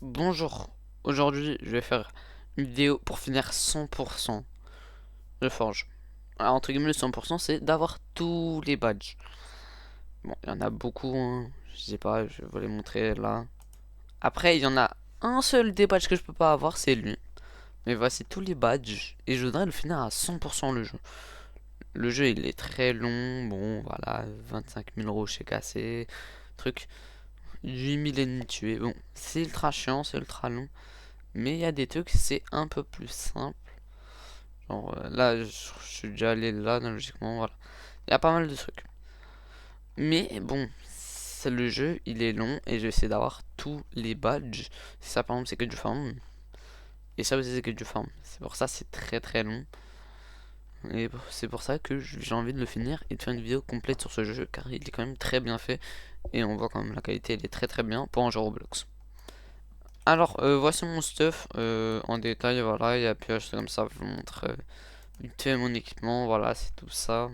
Bonjour, aujourd'hui je vais faire une vidéo pour finir 100% de Forge. Alors, entre guillemets le 100% c'est d'avoir tous les badges. Bon, il y en a beaucoup, hein. Je sais pas, je vais les montrer là. Après il y en a un seul des badges que je peux pas avoir, c'est lui. Mais voici tous les badges et je voudrais le finir à 100% le jeu. Le jeu il est très long, bon voilà, 25 000 rochers cassés, truc, 8 000 ennemis tués. Bon, c'est ultra chiant, c'est ultra long. Mais il y a des trucs, c'est un peu plus simple. Genre là, je suis déjà allé là, logiquement, voilà. Il y a pas mal de trucs. Mais bon, c'est le jeu, il est long et je vais essayer d'avoir tous les badges. Ça, par exemple, c'est que du farm. Et ça aussi, c'est que du farm. C'est pour ça, c'est très très long. Et c'est pour ça que j'ai envie de le finir et de faire une vidéo complète sur ce jeu car il est quand même très bien fait. Et on voit quand même la qualité, elle est très très bien pour un jeu Roblox. Alors, voici mon stuff en détail. Voilà, il y a pioche comme ça, je vous montre vite fait mon équipement. Voilà, c'est tout ça.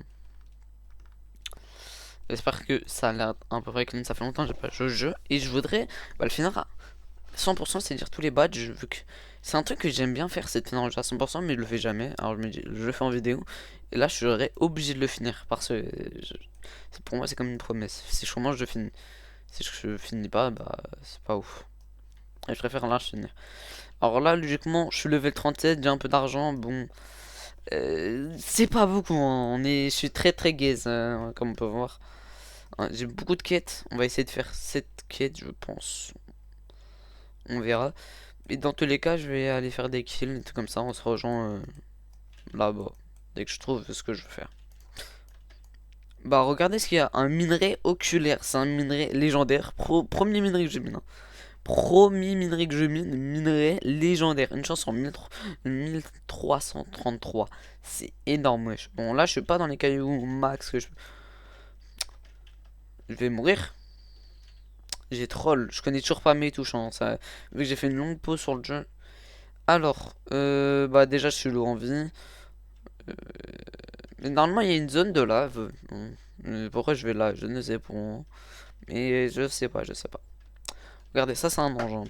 J'espère que ça a l'air un peu près clean. Ça fait longtemps que j'ai pas joué au jeu et je voudrais le finir à 100%, c'est-à-dire tous les badges. Vu que c'est un truc que j'aime bien faire, c'est de finir un jeu à 100%, mais je le fais jamais. Alors je me dis, je le fais en vidéo et là je serais obligé de le finir parce que pour moi c'est comme une promesse. Si je commence, je finis. Si je finis pas, bah c'est pas ouf. Et je préfère là finir. Alors là, logiquement, je suis level 37, j'ai un peu d'argent. Bon, c'est pas beaucoup, hein. Je suis très très gaze, comme on peut voir. Hein, j'ai beaucoup de quêtes. On va essayer de faire 7 quêtes, je pense. On verra. Et dans tous les cas, je vais aller faire des kills, des trucs comme ça. On se rejoint là-bas. Dès que je trouve ce que je veux faire. Bah, regardez ce qu'il y a. Un minerai oculaire. C'est un minerai légendaire. Premier minerai que j'ai mis. Premier minerai que je mine, minerai légendaire. Une chance en 1333. C'est énorme, wesh. Bon, là, je suis pas dans les cailloux max que je vais mourir. J'ai troll. Je connais toujours pas mes touches, hein, ça. Vu que j'ai fait une longue pause sur le jeu. Alors, bah, déjà, je suis low en vie. Mais normalement, il y a une zone de lave. Bon. Pourquoi je vais là? Je ne sais pas. Mais je sais pas, je sais pas. Regardez, ça, c'est un engin.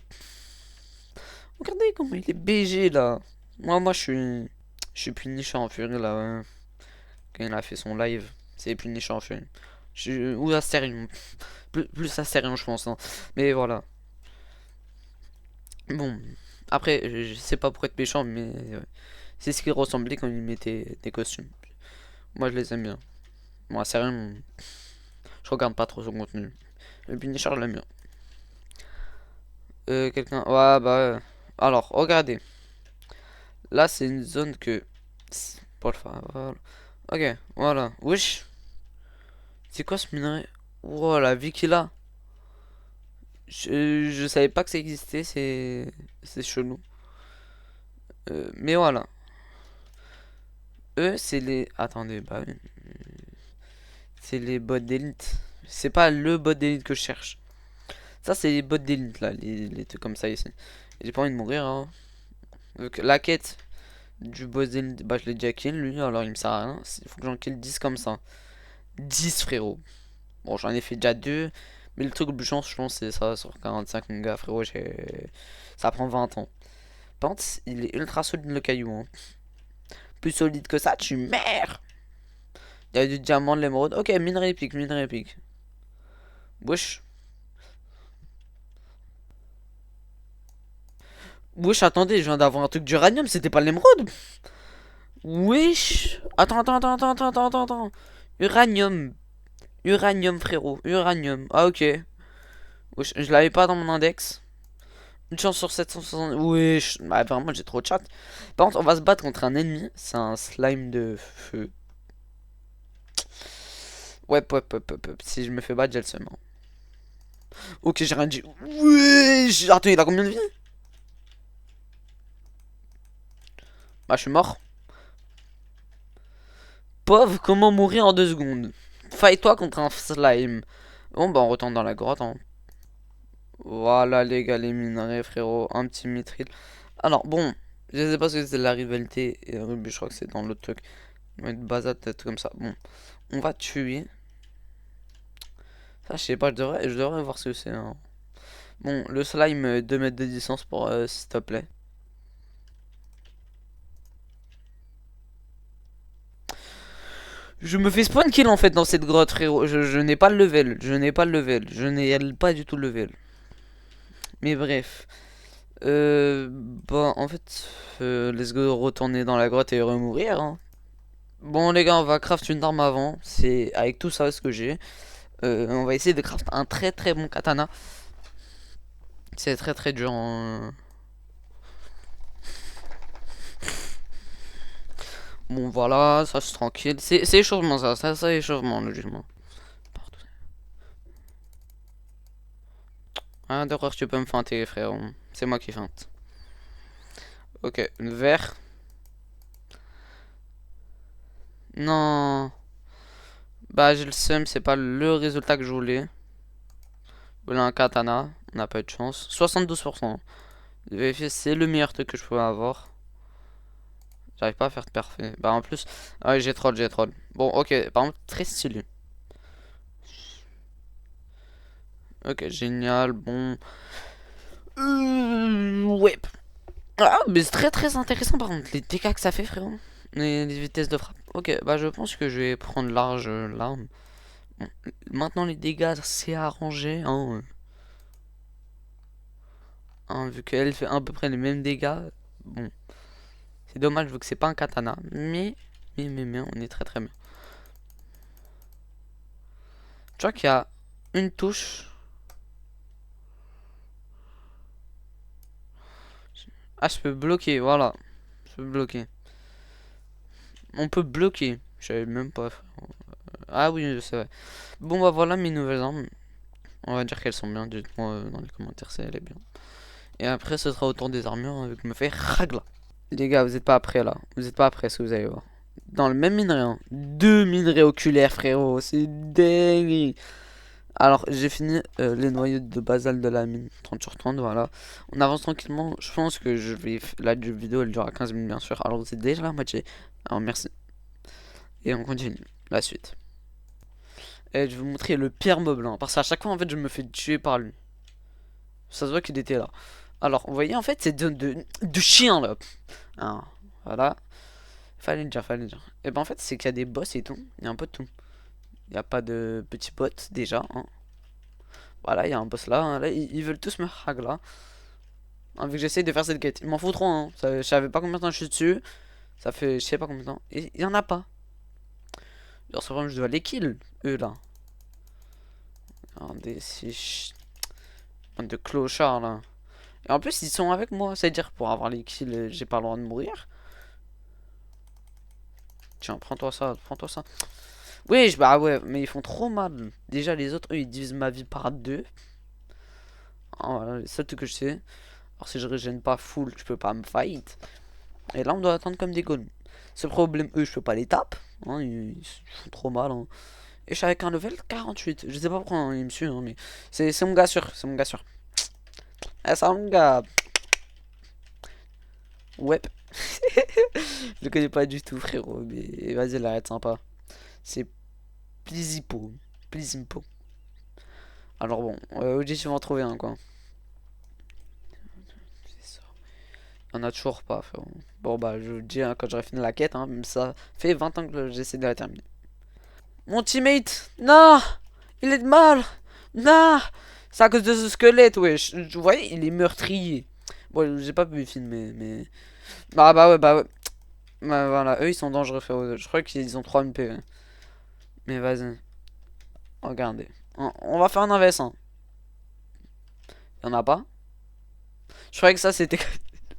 Regardez comment il est BG là. Moi, je suis Punisher en furie là. Ouais. Quand il a fait son live, c'est Punisher en furie. Ou Astérion. Plus Astérion, je pense, hein. Mais voilà. Bon. Après, je sais pas pour être méchant, mais c'est ce qu'il ressemblait quand il mettait des costumes. Moi, je les aime bien. Moi, Astérion, je regarde pas trop son contenu. Le Punisher, je l'aime bien. Quelqu'un. Ouais, bah. Alors, regardez. Là, c'est une zone que. Pour le faire. Voilà. Ok, voilà. Wesh. C'est quoi ce minerai? Wow, la vie qu'il a. Je savais pas que ça existait, c'est chelou. Mais voilà. Eux, c'est les. Attendez, bah oui. C'est les bots d'élite. C'est pas le bot d'élite que je cherche. Ça, c'est les bots d'élite là, les trucs comme ça ici. J'ai pas envie de mourir, hein. Donc, la quête du boss d'élite, bah je l'ai déjà kill lui, alors il me sert à rien. Il faut que j'en kill 10 comme ça. 10 frérot. Bon, j'en ai fait déjà 2. Mais le truc le plus chiant, je pense, c'est ça sur 45 mon gars, frérot. Ça prend 20 ans. Par contre, il est ultra solide le caillou, hein. Plus solide que ça, tu meurs. Il y a du diamant, de l'émeraude. Ok, minerai épique, minerai épique. Wesh. Wesh, attendez, je viens d'avoir un truc d'uranium, c'était pas l'émeraude. Wesh. Attends. Uranium. Uranium, frérot. Uranium. Ah, ok. Wesh, je l'avais pas dans mon index. Une chance sur 760. Wesh. Bah, vraiment, j'ai trop de chat. Par contre, on va se battre contre un ennemi. C'est un slime de feu. Ouais. Si je me fais battre, j'ai le seum, hein. Ok, j'ai rien dit. Wesh. Attends, il a combien de vie? Bah, je suis mort. Pauvre, comment mourir en 2 secondes? Faille-toi contre un slime. Bon, bah, on retourne dans la grotte, hein. Voilà, les gars, les minerais, frérot. Un petit mithril. Alors, bon, je sais pas ce que c'est la rivalité et Ruby, je crois que c'est dans l'autre truc. On va être bazar, peut-être comme ça. Bon, on va tuer. Ça, je sais pas, je devrais voir ce que c'est, hein. Bon, le slime, 2 mètres de distance pour s'il te plaît. Je me fais spawn kill en fait dans cette grotte, frérot. Je n'ai pas le level. Je n'ai pas le level. Je n'ai pas du tout le level. Mais bref. Bon, en fait, let's go retourner dans la grotte et remourir. Hein. Bon, les gars, on va craft une arme avant. C'est avec tout ça ce que j'ai. On va essayer de craft un très très bon katana. C'est très très dur. Hein. Bon, voilà, ça c'est tranquille. C'est échauffement, ça échauffement, logiquement. Ah, d'accord, tu peux me feinter, frère. C'est moi qui feinte. Ok, une vert. Non. Bah, j'ai le seum, c'est pas le résultat que je voulais. Voilà un katana, on n'a pas eu de chance. 72%. Vérifier, c'est le meilleur truc que je pouvais avoir. J'arrive pas à faire de parfait. Bah, en plus, ah ouais, j'ai troll, j'ai troll. Bon, ok, par contre, très stylé. Ok, génial, bon. Ouais. Ah, mais c'est très très intéressant par contre, les dégâts que ça fait, frérot. Les vitesses de frappe. Ok, bah je pense que je vais prendre large l'arme. Bon, maintenant les dégâts, c'est arrangé, hein. Hein, vu qu'elle fait à peu près les mêmes dégâts. Bon, c'est dommage vu que c'est pas un katana. Mais, on est très très bien. Tu vois qu'il y a une touche. Ah, je peux bloquer, voilà. Je peux bloquer. On peut bloquer. Je savais même pas. Ah oui, c'est vrai. Bon, bah voilà mes nouvelles armes. On va dire qu'elles sont bien. Dites-moi dans les commentaires si elle est bien. Et après, ce sera autour des armures avec me fait ragla. Les gars, vous êtes pas prêts là. Vous êtes pas prêts ce que vous allez voir. Dans le même minerai, hein. Deux minerais oculaires, frérot. C'est dingue. Alors, j'ai fini les noyaux de basalte de la mine. 30 sur 30, voilà. On avance tranquillement. Je pense que je vais. La vidéo, elle durera 15 minutes, bien sûr. Alors, vous êtes déjà la moitié. Alors, merci. Et on continue. La suite. Et je vais vous montrer le pire mob là. Parce qu'à chaque fois, en fait, je me fais tuer par lui. Ça se voit qu'il était là. Alors, vous voyez, en fait, c'est de chien là. Hein, voilà. Fallait le dire, fallait le dire. Et ben, en fait, c'est qu'il y a des boss et tout. Il y a un peu de tout. Il n'y a pas de petits bots déjà. Hein. Voilà, il y a un boss là. Hein. Là, ils veulent tous me hag là. Hein, vu que j'essaye de faire cette quête. Ils m'en foutront. Hein. Je savais pas combien de temps je suis dessus. Ça fait je sais pas combien de temps. Et il y en a pas. Genre, c'est vraiment, je dois les kill, eux là. Regardez, bande de clochards là. Et en plus, ils sont avec moi. C'est-à-dire, pour avoir les kills, j'ai pas le droit de mourir. Tiens, prends-toi ça, prends-toi ça. Oui, bah ouais, mais ils font trop mal. Déjà, les autres, eux, ils divisent ma vie par deux. Ah, voilà, les seuls trucs que je sais. Alors, si je régène pas full, je peux pas me fight. Et là, on doit attendre comme des golems. Ce problème, eux, je peux pas les taper. Hein, ils font trop mal. Hein. Et je suis avec un level 48. Je sais pas pourquoi hein, il me suit, hein, mais c'est mon gars sûr. C'est mon gars sûr. Ah, c'est mon gars. Ouais. Je le connais pas du tout, frérot. Mais vas-y, là, arrête sympa. C'est Plisipo. Plizimpo. Alors bon, objectif en trouver un, quoi. Il y en a toujours pas, frérot. Bon, bah, je vous dis hein, quand j'aurai fini la quête, hein, même ça fait 20 ans que j'essaie de la terminer. Mon teammate, non, il est de mal, non, c'est à cause de ce squelette, wesh. Vous voyez, il est meurtrier. Bon, j'ai pas pu filmer, mais. Bah ouais, bah ouais. Bah voilà, eux ils sont dangereux, frérot. Je crois qu'ils ont 3 MP. Ouais. Mais vas-y, regardez. On va faire un invest, hein. Y'en a pas? Je croyais que ça c'était.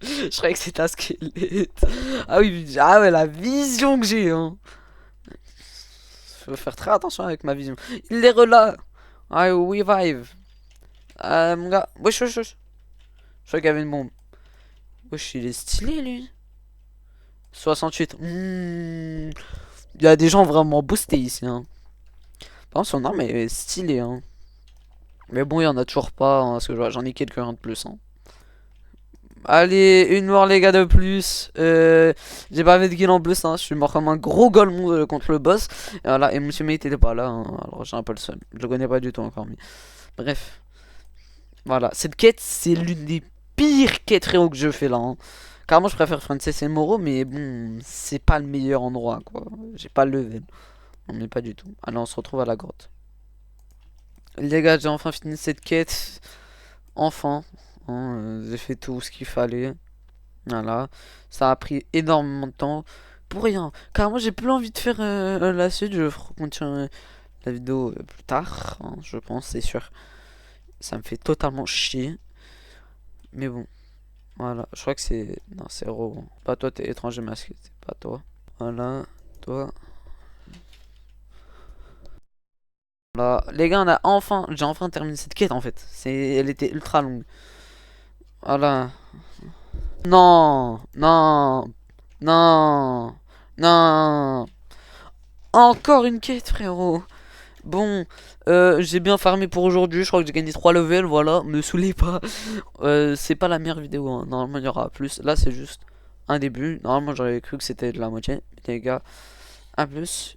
Je croyais que c'était un squelette. Ah oui, ah ouais, la vision que j'ai, hein. Faut faire très attention avec ma vision. Il les relâche. I revive. Mon gars. Wesh, wesh, wesh. Je crois qu'il y avait une bombe. Wesh, il est stylé, lui. 68. Il y a des gens vraiment boostés ici, hein. Par contre, son arme est stylée, hein. Mais bon, il y en a toujours pas, hein, parce que j'en ai quelques-uns de plus, hein. Allez, une mort les gars de plus. J'ai pas fait de kill en plus, hein. Je suis mort comme un gros golemon contre le boss. Et voilà, et monsieur Mate était pas là, hein. Alors j'ai un peu le seum. Je le connais pas du tout encore, mais bref. Voilà, cette quête, c'est l'une des pires quêtes frérot que je fais là, hein. Carrément, je préfère Frances et Moreau, mais bon, c'est pas le meilleur endroit, quoi. J'ai pas le level. On n'est pas du tout. Allez, on se retrouve à la grotte. Les gars, j'ai enfin fini cette quête. Enfin. Hein, j'ai fait tout ce qu'il fallait. Voilà. Ça a pris énormément de temps. Pour rien. Carrément, j'ai plus envie de faire la suite. Je continue la vidéo plus tard, hein, je pense, c'est sûr. Ça me fait totalement chier. Mais bon. Voilà. Je crois que c'est... Non, c'est Ro. Pas toi, t'es étranger masqué. C'est pas toi. Voilà. Toi. Voilà. Les gars, on a enfin... J'ai enfin terminé cette quête, en fait. Elle était ultra longue. Voilà. Non, non, non, non. Encore une quête, frérot. Bon, j'ai bien farmé pour aujourd'hui. Je crois que j'ai gagné 3 levels, voilà. Me saoulez pas. C'est pas la meilleure vidéo, hein. Normalement, il y aura plus. Là, c'est juste un début. Normalement, j'aurais cru que c'était de la moitié. Les gars, à plus.